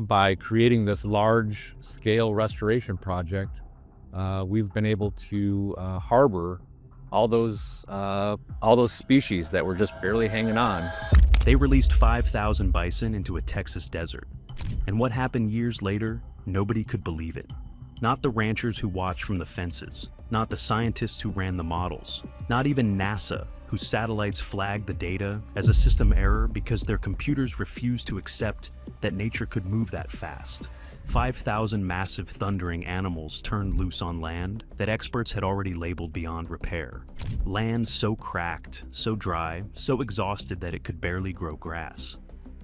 by creating this large-scale restoration project, we've been able to harbor all those species that were just barely hanging on. They released 5,000 bison into a Texas desert. And what happened years later, nobody could believe it. Not the ranchers who watched from the fences, not the scientists who ran the models, not even NASA, whose satellites flagged the data as a system error because their computers refused to accept that nature could move that fast. 5,000 massive thundering animals turned loose on land that experts had already labeled beyond repair. Land so cracked, so dry, so exhausted that it could barely grow grass.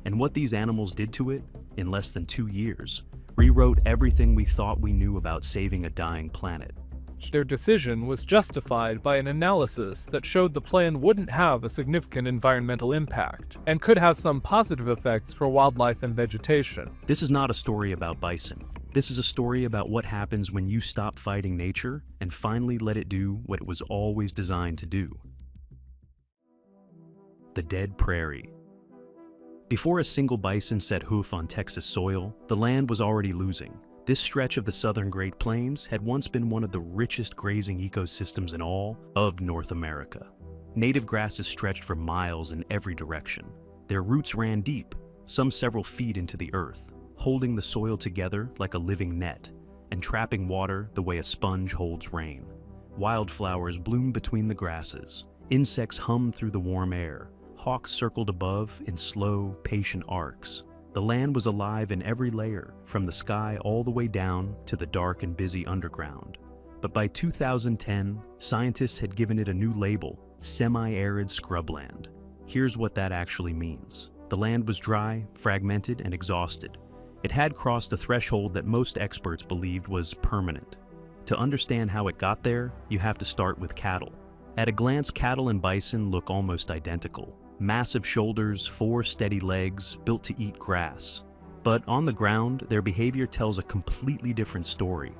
And what these animals did to it, in less than 2 years, rewrote everything we thought we knew about saving a dying planet. Their decision was justified by an analysis that showed the plan wouldn't have a significant environmental impact and could have some positive effects for wildlife and vegetation. This is not a story about bison. This is a story about what happens when you stop fighting nature and finally let it do what it was always designed to do. The dead prairie. Before a single bison set hoof on Texas soil, the land was already losing. This stretch of the southern Great Plains had once been one of the richest grazing ecosystems in all of North America. Native grasses stretched for miles in every direction. Their roots ran deep, some several feet into the earth, holding the soil together like a living net and trapping water the way a sponge holds rain. Wildflowers bloomed between the grasses. Insects hummed through the warm air. Hawks circled above in slow, patient arcs. The land was alive in every layer, from the sky all the way down to the dark and busy underground. But by 2010, scientists had given it a new label, semi-arid scrubland. Here's what that actually means. The land was dry, fragmented, and exhausted. It had crossed a threshold that most experts believed was permanent. To understand how it got there, you have to start with cattle. At a glance, cattle and bison look almost identical. Massive shoulders, 4 steady legs, built to eat grass. But on the ground, their behavior tells a completely different story.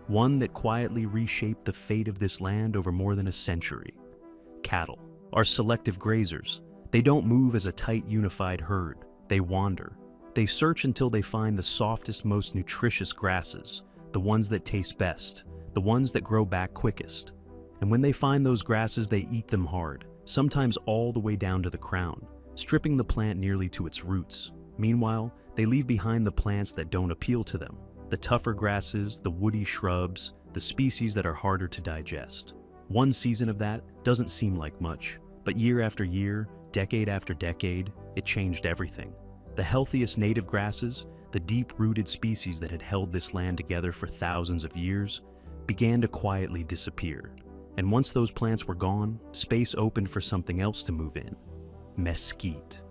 One that quietly reshaped the fate of this land over more than a century. Cattle are selective grazers. They don't move as a tight, unified herd. They wander. They search until they find the softest, most nutritious grasses, the ones that taste best, the ones that grow back quickest. And when they find those grasses, they eat them hard, sometimes all the way down to the crown, stripping the plant nearly to its roots. Meanwhile, they leave behind the plants that don't appeal to them, the tougher grasses, the woody shrubs, the species that are harder to digest. One season of that doesn't seem like much, but year after year, decade after decade, it changed everything. The healthiest native grasses, the deep-rooted species that had held this land together for thousands of years, began to quietly disappear. And once those plants were gone, space opened for something else to move in. Mesquite.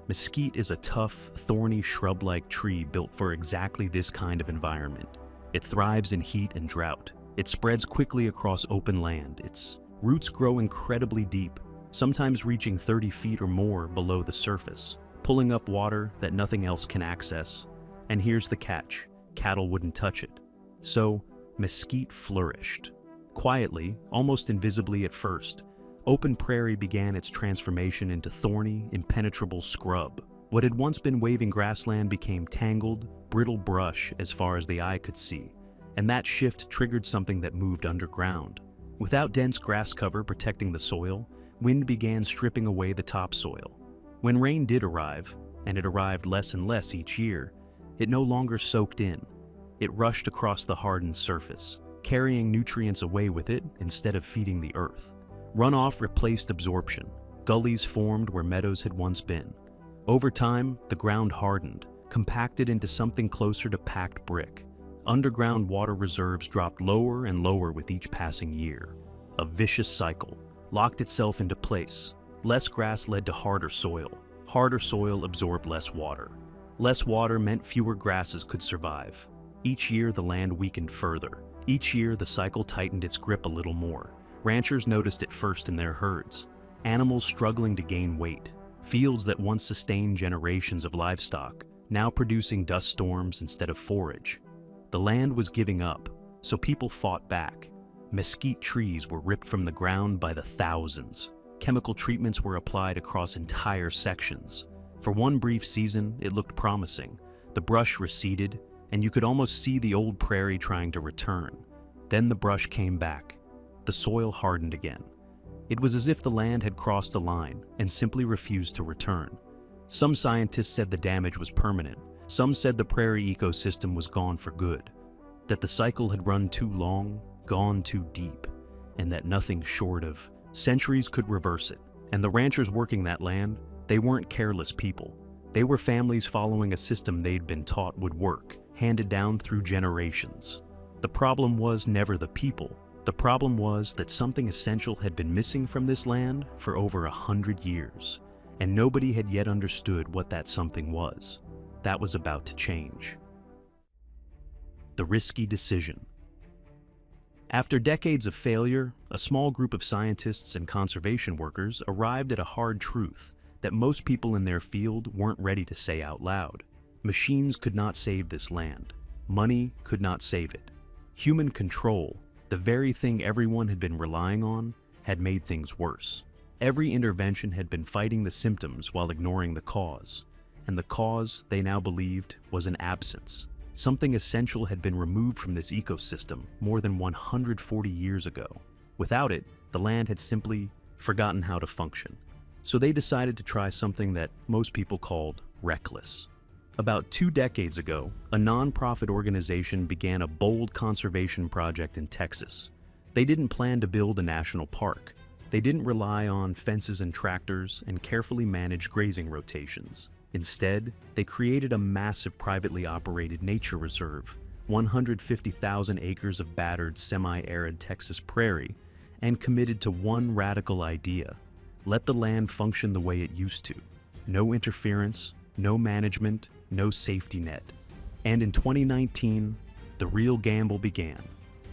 Mesquite is a tough, thorny shrub-like tree built for exactly this kind of environment. It thrives in heat and drought. It spreads quickly across open land. Its roots grow incredibly deep, sometimes reaching 30 feet or more below the surface, pulling up water that nothing else can access. And here's the catch: cattle wouldn't touch it. So, mesquite flourished. Quietly, almost invisibly at first, open prairie began its transformation into thorny, impenetrable scrub. What had once been waving grassland became tangled, brittle brush as far as the eye could see, and that shift triggered something that moved underground. Without dense grass cover protecting the soil, wind began stripping away the topsoil. When rain did arrive, and it arrived less and less each year, it no longer soaked in. It rushed across the hardened surface, carrying nutrients away with it instead of feeding the earth. Runoff replaced absorption. Gullies formed where meadows had once been. Over time, the ground hardened, compacted into something closer to packed brick. Underground water reserves dropped lower and lower with each passing year. A vicious cycle locked itself into place. Less grass led to harder soil. Harder soil absorbed less water. Less water meant fewer grasses could survive. Each year, the land weakened further. Each year, the cycle tightened its grip a little more. Ranchers noticed it first in their herds. Animals struggling to gain weight. Fields that once sustained generations of livestock, now producing dust storms instead of forage. The land was giving up, so people fought back. Mesquite trees were ripped from the ground by the thousands. Chemical treatments were applied across entire sections. For one brief season, it looked promising. The brush receded, and you could almost see the old prairie trying to return. Then the brush came back. The soil hardened again. It was as if the land had crossed a line and simply refused to return. Some scientists said the damage was permanent. Some said the prairie ecosystem was gone for good, that the cycle had run too long, gone too deep, and that nothing short of centuries could reverse it. And the ranchers working that land, they weren't careless people. They were families following a system they'd been taught would work, handed down through generations. The problem was never the people. The problem was that something essential had been missing from this land for over 100 years, and nobody had yet understood what that something was. That was about to change. The risky decision. After decades of failure, a small group of scientists and conservation workers arrived at a hard truth that most people in their field weren't ready to say out loud. Machines could not save this land. Money could not save it. Human control, the very thing everyone had been relying on, had made things worse. Every intervention had been fighting the symptoms while ignoring the cause, and the cause, they now believed, was an absence. Something essential had been removed from this ecosystem more than 140 years ago. Without it, the land had simply forgotten how to function. So they decided to try something that most people called reckless. About 2 decades ago, a non-profit organization began a bold conservation project in Texas. They didn't plan to build a national park. They didn't rely on fences and tractors and carefully manage grazing rotations. Instead, they created a massive privately operated nature reserve, 150,000 acres of battered semi-arid Texas prairie, and committed to one radical idea: let the land function the way it used to. No interference, no management, no safety net. And in 2019, the real gamble began.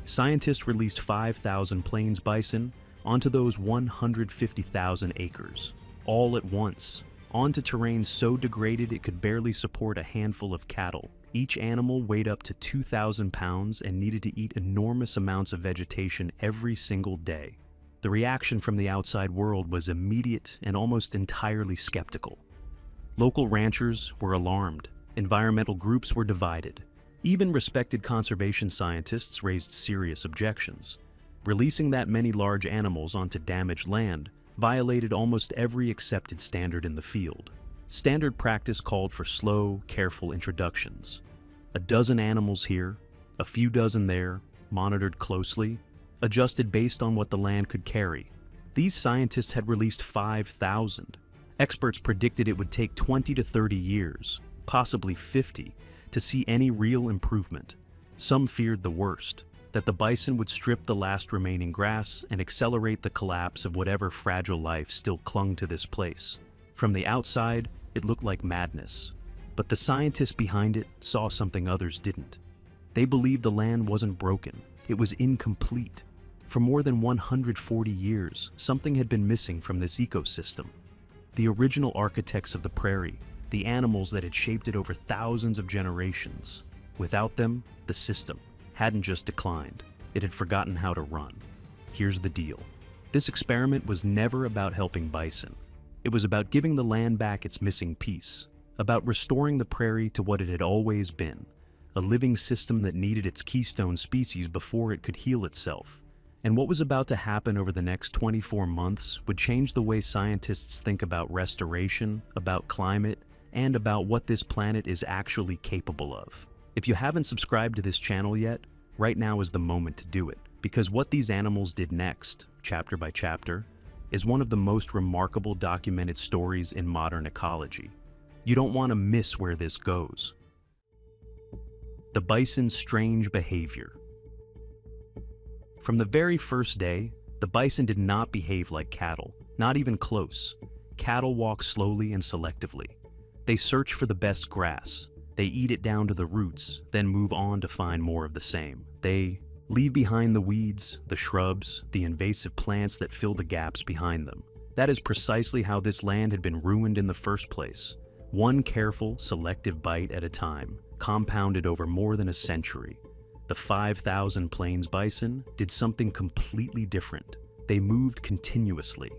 Scientists released 5,000 plains bison onto those 150,000 acres, all at once, onto terrain so degraded it could barely support a handful of cattle. Each animal weighed up to 2,000 pounds and needed to eat enormous amounts of vegetation every single day. The reaction from the outside world was immediate and almost entirely skeptical. Local ranchers were alarmed. Environmental groups were divided. Even respected conservation scientists raised serious objections. Releasing that many large animals onto damaged land violated almost every accepted standard in the field. Standard practice called for slow, careful introductions. A dozen animals here, a few dozen there, monitored closely, adjusted based on what the land could carry. These scientists had released 5,000. Experts predicted it would take 20 to 30 years, possibly 50, to see any real improvement. Some feared the worst, that the bison would strip the last remaining grass and accelerate the collapse of whatever fragile life still clung to this place. From the outside, it looked like madness, but the scientists behind it saw something others didn't. They believed the land wasn't broken, it was incomplete. For more than 140 years, something had been missing from this ecosystem. The original architects of the prairie, the animals that had shaped it over thousands of generations. Without them, the system hadn't just declined, it had forgotten how to run. Here's the deal. This experiment was never about helping bison. It was about giving the land back its missing piece, about restoring the prairie to what it had always been, a living system that needed its keystone species before it could heal itself. And what was about to happen over the next 24 months would change the way scientists think about restoration, about climate, and about what this planet is actually capable of. If you haven't subscribed to this channel yet, right now is the moment to do it, because what these animals did next, chapter by chapter, is one of the most remarkable documented stories in modern ecology. You don't want to miss where this goes. The bison's strange behavior. From the very first day, the bison did not behave like cattle, not even close. Cattle walk slowly and selectively. They search for the best grass. They eat it down to the roots, then move on to find more of the same. They leave behind the weeds, the shrubs, the invasive plants that fill the gaps behind them. That is precisely how this land had been ruined in the first place. One careful, selective bite at a time, compounded over more than a century. The 5,000 plains bison did something completely different. They moved continuously,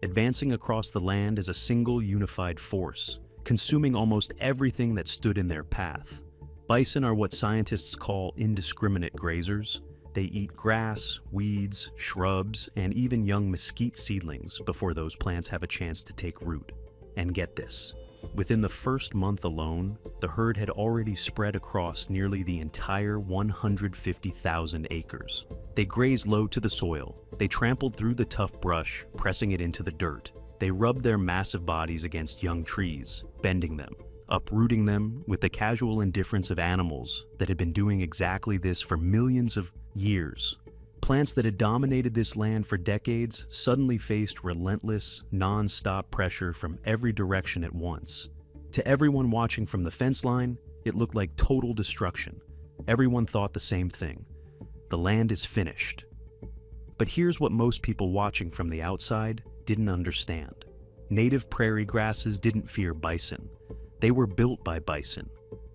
advancing across the land as a single unified force, consuming almost everything that stood in their path. Bison are what scientists call indiscriminate grazers. They eat grass, weeds, shrubs, and even young mesquite seedlings before those plants have a chance to take root. And get this, within the first month alone, the herd had already spread across nearly the entire 150,000 acres. They grazed low to the soil. They trampled through the tough brush, pressing it into the dirt. They rubbed their massive bodies against young trees, bending them, uprooting them with the casual indifference of animals that had been doing exactly this for millions of years. Plants that had dominated this land for decades suddenly faced relentless, non-stop pressure from every direction at once. To everyone watching from the fence line, it looked like total destruction. Everyone thought the same thing. The land is finished. But here's what most people watching from the outside didn't understand. Native prairie grasses didn't fear bison. They were built by bison.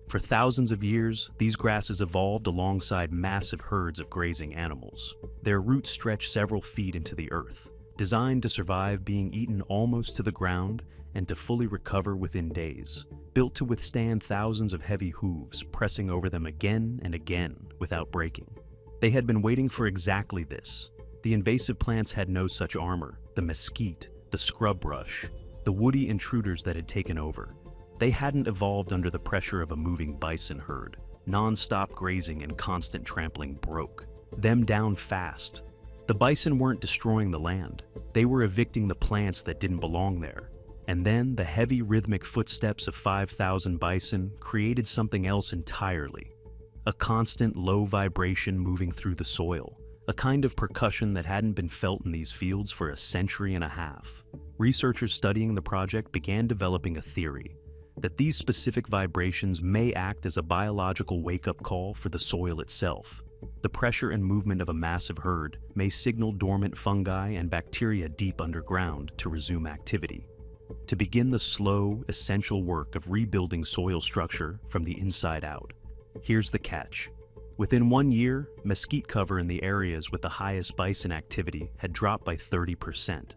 For thousands of years, these grasses evolved alongside massive herds of grazing animals. Their roots stretch several feet into the earth, designed to survive being eaten almost to the ground and to fully recover within days, built to withstand thousands of heavy hooves pressing over them again and again without breaking. They had been waiting for exactly this. The invasive plants had no such armor: the mesquite, the scrub brush, the woody intruders that had taken over. They hadn't evolved under the pressure of a moving bison herd. Non-stop grazing and constant trampling broke them down fast. The bison weren't destroying the land. They were evicting the plants that didn't belong there. And then the heavy rhythmic footsteps of 5,000 bison created something else entirely. A constant low vibration moving through the soil. A kind of percussion that hadn't been felt in these fields for a century and a half. Researchers studying the project began developing a theory that these specific vibrations may act as a biological wake-up call for the soil itself. The pressure and movement of a massive herd may signal dormant fungi and bacteria deep underground to resume activity, to begin the slow, essential work of rebuilding soil structure from the inside out. Here's the catch. Within 1 year, mesquite cover in the areas with the highest bison activity had dropped by 30%.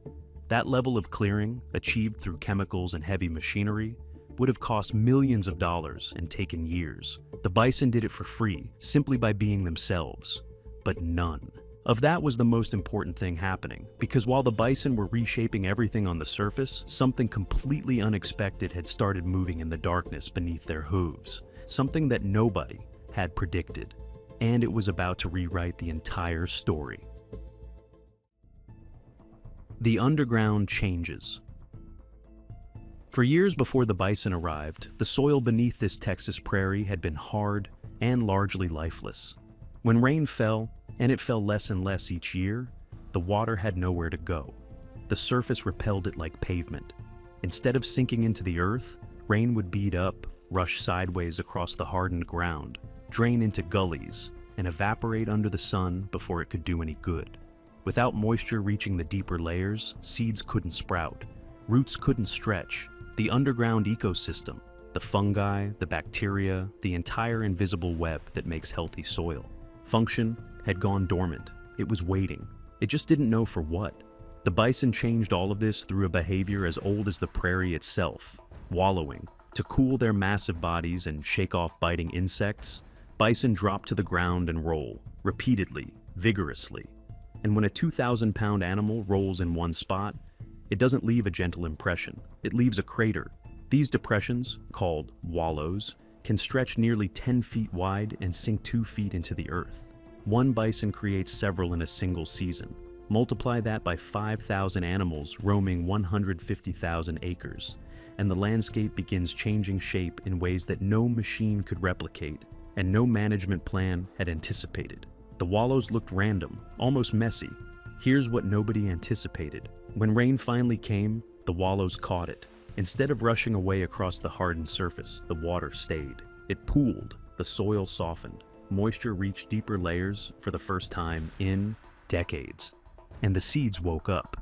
That level of clearing, achieved through chemicals and heavy machinery, would have cost millions of dollars and taken years. The bison did it for free, simply by being themselves. But none of that was the most important thing happening, because while the bison were reshaping everything on the surface, something completely unexpected had started moving in the darkness beneath their hooves, something that nobody had predicted, and it was about to rewrite the entire story. The underground changes. For years before the bison arrived, the soil beneath this Texas prairie had been hard and largely lifeless. When rain fell, and it fell less and less each year, the water had nowhere to go. The surface repelled it like pavement. Instead of sinking into the earth, rain would bead up, rush sideways across the hardened ground, drain into gullies, and evaporate under the sun before it could do any good. Without moisture reaching the deeper layers, seeds couldn't sprout, roots couldn't stretch. The underground ecosystem, the fungi, the bacteria, the entire invisible web that makes healthy soil, function had gone dormant. It was waiting. It just didn't know for what. The bison changed all of this through a behavior as old as the prairie itself, wallowing. To cool their massive bodies and shake off biting insects, bison drop to the ground and roll, repeatedly, vigorously. And when a 2,000-pound animal rolls in one spot, it doesn't leave a gentle impression. It leaves a crater. These depressions, called wallows, can stretch nearly 10 feet wide and sink 2 feet into the earth. One bison creates several in a single season. Multiply that by 5,000 animals roaming 150,000 acres, and the landscape begins changing shape in ways that no machine could replicate and no management plan had anticipated. The wallows looked random, almost messy. Here's what nobody anticipated. When rain finally came, the wallows caught it. Instead of rushing away across the hardened surface, the water stayed. It pooled, the soil softened. Moisture reached deeper layers for the first time in decades. And the seeds woke up.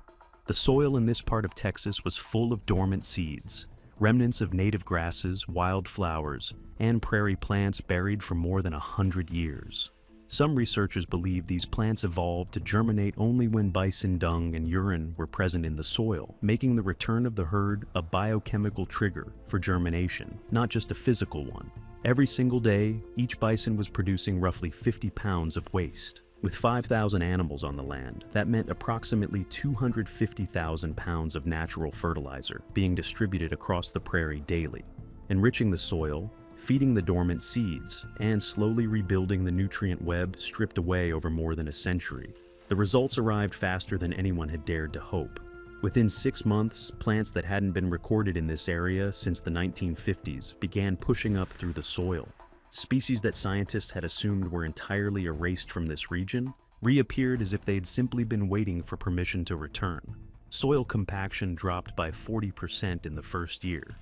The soil in this part of Texas was full of dormant seeds, remnants of native grasses, wild flowers, and prairie plants buried for more than 100 years. Some researchers believe these plants evolved to germinate only when bison dung and urine were present in the soil, making the return of the herd a biochemical trigger for germination, not just a physical one. Every single day, each bison was producing roughly 50 pounds of waste. With 5,000 animals on the land, that meant approximately 250,000 pounds of natural fertilizer being distributed across the prairie daily, enriching the soil, feeding the dormant seeds, and slowly rebuilding the nutrient web stripped away over more than a century. The results arrived faster than anyone had dared to hope. Within 6 months, plants that hadn't been recorded in this area since the 1950s began pushing up through the soil. Species that scientists had assumed were entirely erased from this region reappeared as if they'd simply been waiting for permission to return. Soil compaction dropped by 40% in the first year.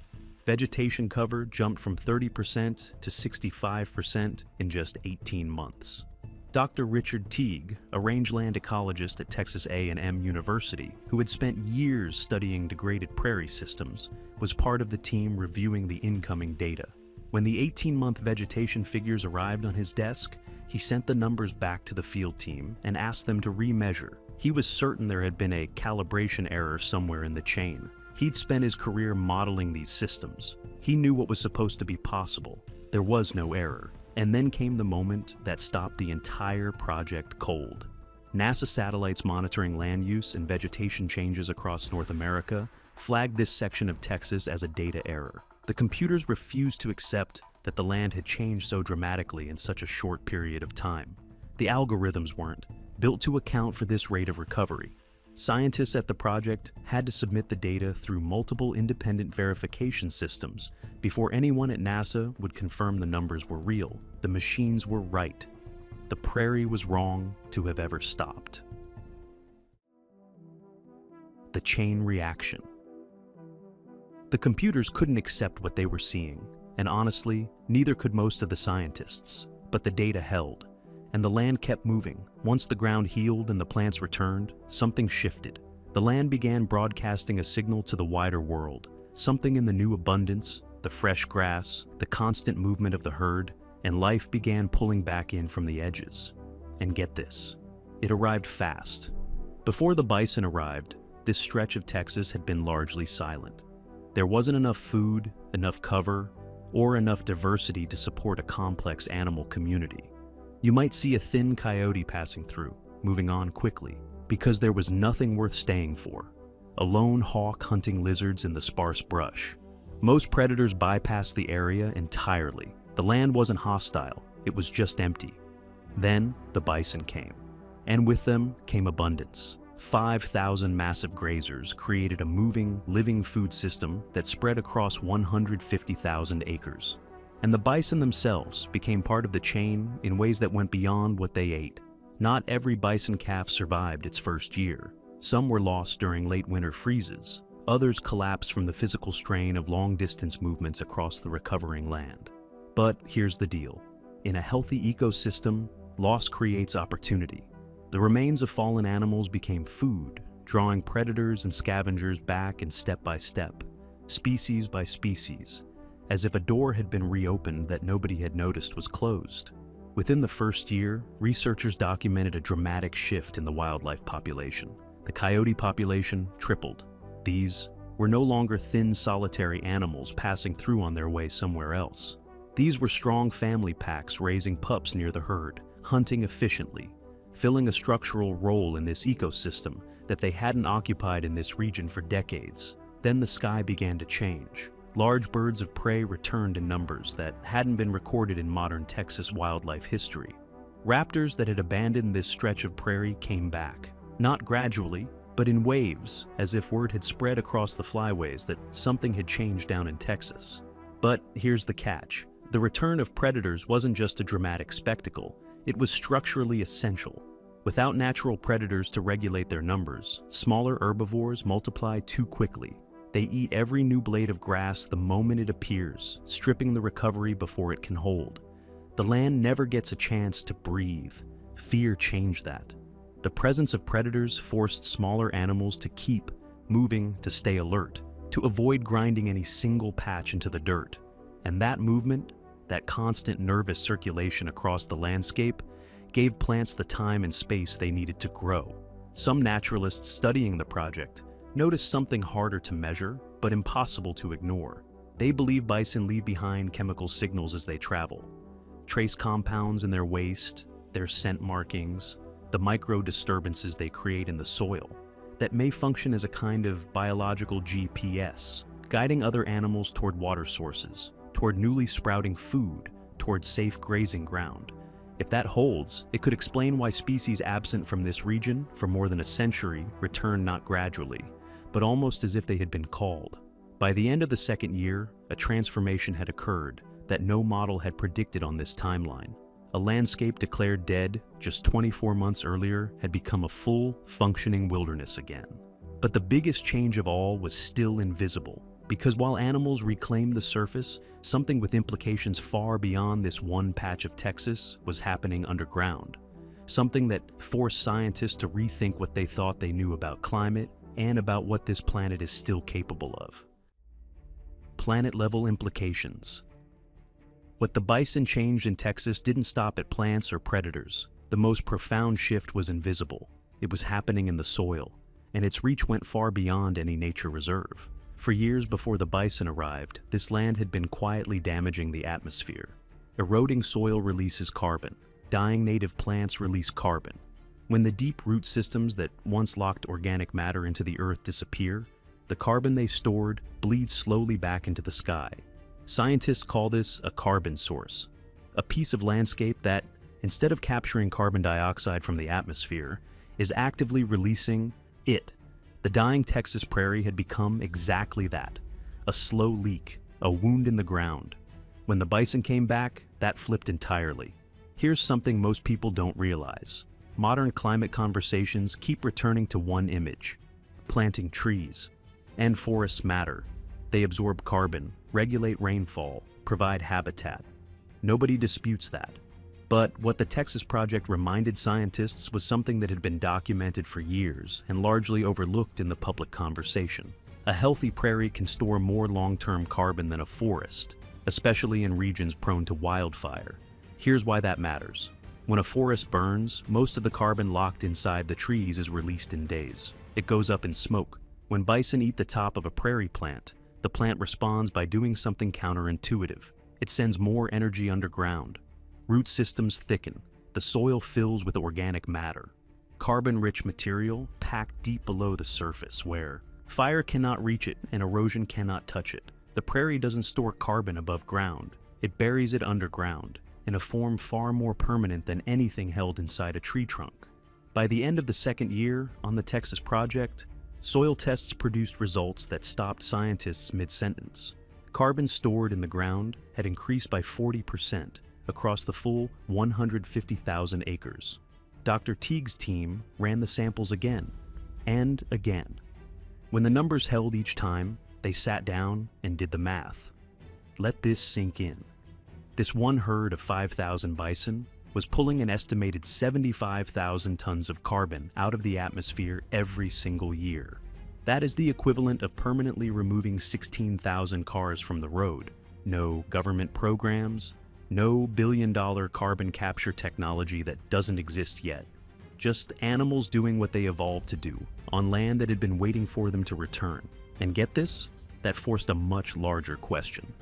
Vegetation cover jumped from 30% to 65% in just 18 months. Dr. Richard Teague, a rangeland ecologist at Texas A&M University, who had spent years studying degraded prairie systems, was part of the team reviewing the incoming data. When the 18-month vegetation figures arrived on his desk, he sent the numbers back to the field team and asked them to remeasure. He was certain there had been a calibration error somewhere in the chain. He'd spent his career modeling these systems. He knew what was supposed to be possible. There was no error. And then came the moment that stopped the entire project cold. NASA satellites monitoring land use and vegetation changes across North America flagged this section of Texas as a data error. The computers refused to accept that the land had changed so dramatically in such a short period of time. The algorithms weren't built to account for this rate of recovery. Scientists at the project had to submit the data through multiple independent verification systems before anyone at NASA would confirm the numbers were real. The machines were right. The prairie was wrong to have ever stopped. The chain reaction. The computers couldn't accept what they were seeing, and honestly, neither could most of the scientists. But the data held, and the land kept moving. Once the ground healed and the plants returned, something shifted. The land began broadcasting a signal to the wider world, something in the new abundance, the fresh grass, the constant movement of the herd, and life began pulling back in from the edges. And get this, it arrived fast. Before the bison arrived, this stretch of Texas had been largely silent. There wasn't enough food, enough cover, or enough diversity to support a complex animal community. You might see a thin coyote passing through, moving on quickly, because there was nothing worth staying for. A lone hawk hunting lizards in the sparse brush. Most predators bypassed the area entirely. The land wasn't hostile, it was just empty. Then the bison came, and with them came abundance. 5,000 massive grazers created a moving, living food system that spread across 150,000 acres. And the bison themselves became part of the chain in ways that went beyond what they ate. Not every bison calf survived its first year. Some were lost during late winter freezes. Others collapsed from the physical strain of long-distance movements across the recovering land. But here's the deal. In a healthy ecosystem, loss creates opportunity. The remains of fallen animals became food, drawing predators and scavengers back in step by step, species by species, as if a door had been reopened that nobody had noticed was closed. Within the first year, researchers documented a dramatic shift in the wildlife population. The coyote population tripled. These were no longer thin, solitary animals passing through on their way somewhere else. These were strong family packs raising pups near the herd, hunting efficiently, filling a structural role in this ecosystem that they hadn't occupied in this region for decades. Then the sky began to change. Large birds of prey returned in numbers that hadn't been recorded in modern Texas wildlife history. Raptors that had abandoned this stretch of prairie came back, not gradually, but in waves, as if word had spread across the flyways that something had changed down in Texas. But here's the catch. The return of predators wasn't just a dramatic spectacle, it was structurally essential. Without natural predators to regulate their numbers, smaller herbivores multiply too quickly. They eat every new blade of grass the moment it appears, stripping the recovery before it can hold. The land never gets a chance to breathe. Fear changed that. The presence of predators forced smaller animals to keep moving to stay alert, to avoid grinding any single patch into the dirt. And that movement, that constant nervous circulation across the landscape, gave plants the time and space they needed to grow. Some naturalists studying the project noticed something harder to measure, but impossible to ignore. They believe bison leave behind chemical signals as they travel. Trace compounds in their waste, their scent markings, the micro disturbances they create in the soil that may function as a kind of biological GPS, guiding other animals toward water sources, toward newly sprouting food, toward safe grazing ground. If that holds, it could explain why species absent from this region for more than a century return not gradually, but almost as if they had been called. By the end of the second year, a transformation had occurred that no model had predicted on this timeline. A landscape declared dead just 24 months earlier had become a full, functioning wilderness again. But the biggest change of all was still invisible, because while animals reclaimed the surface, something with implications far beyond this one patch of Texas was happening underground. Something that forced scientists to rethink what they thought they knew about climate and about what this planet is still capable of. Planet-level implications. What the bison changed in Texas didn't stop at plants or predators. The most profound shift was invisible. It was happening in the soil, and its reach went far beyond any nature reserve. For years before the bison arrived, this land had been quietly damaging the atmosphere. Eroding soil releases carbon. Dying native plants release carbon. When the deep root systems that once locked organic matter into the earth disappear, the carbon they stored bleeds slowly back into the sky. Scientists call this a carbon source, a piece of landscape that, instead of capturing carbon dioxide from the atmosphere, is actively releasing it. The dying Texas prairie had become exactly that, a slow leak, a wound in the ground. When the bison came back, that flipped entirely. Here's something most people don't realize. Modern climate conversations keep returning to one image: planting trees. And forests matter. They absorb carbon, regulate rainfall, provide habitat. Nobody disputes that. But what the Texas Project reminded scientists was something that had been documented for years and largely overlooked in the public conversation. A healthy prairie can store more long-term carbon than a forest, especially in regions prone to wildfire. Here's why that matters. When a forest burns, most of the carbon locked inside the trees is released in days. It goes up in smoke. When bison eat the top of a prairie plant, the plant responds by doing something counterintuitive. It sends more energy underground. Root systems thicken. The soil fills with organic matter, carbon-rich material packed deep below the surface where fire cannot reach it and erosion cannot touch it. The prairie doesn't store carbon above ground. It buries it underground in a form far more permanent than anything held inside a tree trunk. By the end of the second year on the Texas Project, soil tests produced results that stopped scientists mid-sentence. Carbon stored in the ground had increased by 40% across the full 150,000 acres. Dr. Teague's team ran the samples again and again. When the numbers held each time, they sat down and did the math. Let this sink in. This one herd of 5,000 bison was pulling an estimated 75,000 tons of carbon out of the atmosphere every single year. That is the equivalent of permanently removing 16,000 cars from the road. No government programs, no billion-dollar carbon capture technology that doesn't exist yet. Just animals doing what they evolved to do, on land that had been waiting for them to return. And get this? That forced a much larger question.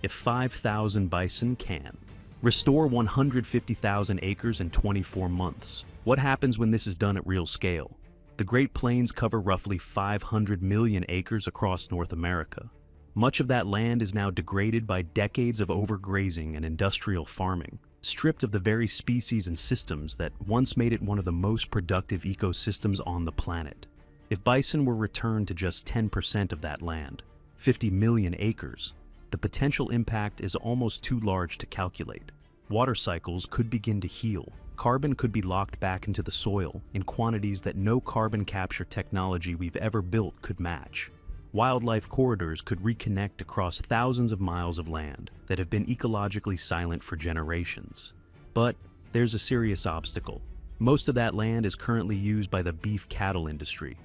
If 5,000 bison can restore 150,000 acres in 24 months, what happens when this is done at real scale? The Great Plains cover roughly 500 million acres across North America. Much of that land is now degraded by decades of overgrazing and industrial farming, stripped of the very species and systems that once made it one of the most productive ecosystems on the planet. If bison were returned to just 10% of that land, 50 million acres, the potential impact is almost too large to calculate. Water cycles could begin to heal. Carbon could be locked back into the soil in quantities that no carbon capture technology we've ever built could match. Wildlife corridors could reconnect across thousands of miles of land that have been ecologically silent for generations. But there's a serious obstacle. Most of that land is currently used by the beef cattle industry.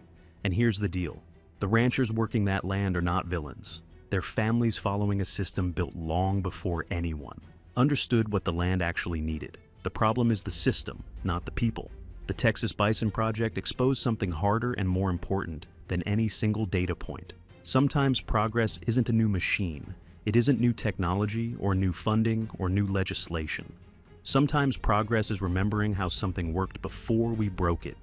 And here's the deal. The ranchers working that land are not villains. They're families following a system built long before anyone understood what the land actually needed. The problem is the system, not the people. The Texas Bison Project exposed something harder and more important than any single data point. Sometimes progress isn't a new machine. It isn't new technology or new funding or new legislation. Sometimes progress is remembering how something worked before we broke it,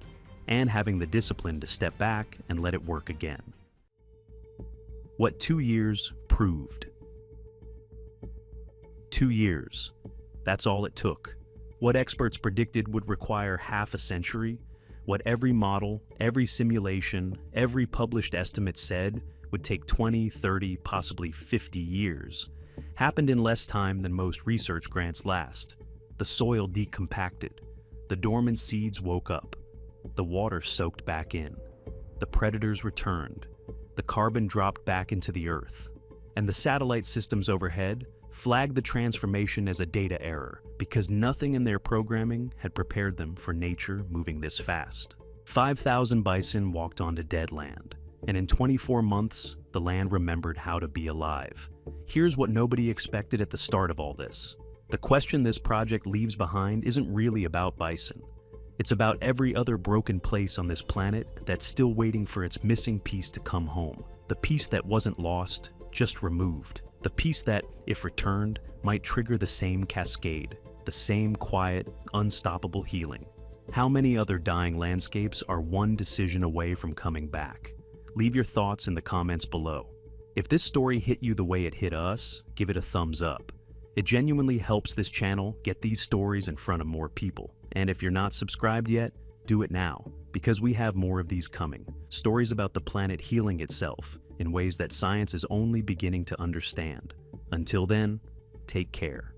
and having the discipline to step back and let it work again. What 2 years proved. 2 years. That's all it took. What experts predicted would require half a century, what every model, every simulation, every published estimate said would take 20, 30, possibly 50 years, happened in less time than most research grants last. The soil decompacted. The dormant seeds woke up. The water soaked back in. The predators returned. The carbon dropped back into the earth. And the satellite systems overhead flagged the transformation as a data error because nothing in their programming had prepared them for nature moving this fast. 5,000 bison walked onto dead land, and in 24 months, the land remembered how to be alive. Here's what nobody expected at the start of all this. The question this project leaves behind isn't really about bison. It's about every other broken place on this planet that's still waiting for its missing piece to come home. The piece that wasn't lost, just removed. The piece that, if returned, might trigger the same cascade, the same quiet, unstoppable healing. How many other dying landscapes are one decision away from coming back? Leave your thoughts in the comments below. If this story hit you the way it hit us, give it a thumbs up. It genuinely helps this channel get these stories in front of more people. And if you're not subscribed yet, do it now, because we have more of these coming. Stories about the planet healing itself in ways that science is only beginning to understand. Until then, take care.